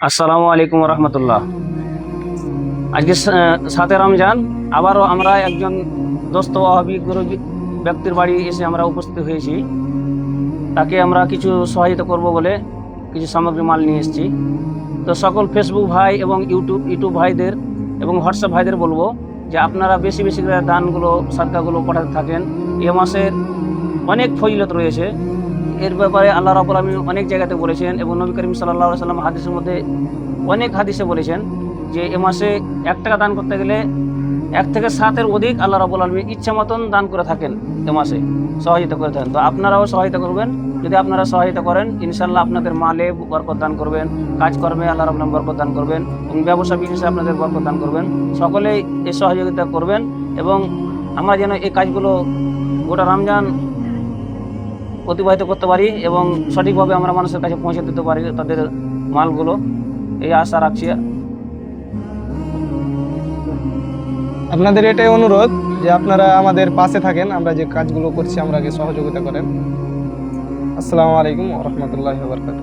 আসসালামু আলাইকুম রহমতুল্লাহ। আজকে 7 রমজান আবারও আমরা একজন দোস্ত ওয়াহাবি গরিব ব্যক্তির বাড়ি এসে আমরা উপস্থিত হয়েছি। তাকে আমরা কিছু সহায়তা করব বলে কিছু সামগ্রী মাল নিয়ে এসেছি। তো সকল ফেসবুক ভাই এবং ইউটিউব ভাইদের এবং হোয়াটসঅ্যাপ ভাইদের বলবো যে আপনারা বেশি বেশি করে দানগুলো সাদকাগুলো পাঠাতে থাকেন। এ মাসের অনেক ফজিলত রয়েছে। এর ব্যাপারে আল্লাহ রাব্বুল আলামিন অনেক জায়গাতে বলেছেন এবং নবী করিম সাল্লাল্লাহু আলাইহি ওয়াসাল্লাম হাদিসের মধ্যে অনেক হাদিসে বলেছেন যে এ মাসে 1 টাকা দান করতে গেলে 1 থেকে 7-এর অধিক আল্লাহ রাব্বুল আলামিন ইচ্ছা মতন দান করে থাকেন, এ মাসে সহায়তা করে থাকেন। তো আপনারাও সহায়তা করবেন। যদি আপনারা সহায়তা করেন ইনশাআল্লাহ আপনাদের মালে বরকত দান করবেন, কাজকর্মে আল্লাহ রাব্বুল আলামিন বরকত দান করবেন এবং ব্যবসা বিজনেসে আপনাদের বরকত দান করবেন। সকলেই এই সহযোগিতা করবেন এবং আমরা যেন এই কাজগুলো গোটা রমজান অতিবাহিত করতে পারি এবং সঠিকভাবে আমরা মানুষের কাছে পৌঁছে দিতে পারি তাদের মালগুলো, এই আশা রাখছি। আপনাদের এটাই অনুরোধ যে আপনারা আমাদের পাশে থাকেন, আমরা যে কাজগুলো করছি আমরাকে সহযোগিতা করেন। আসসালামু আলাইকুম ওয়া রাহমাতুল্লাহি ওয়া বারাকাতুহু।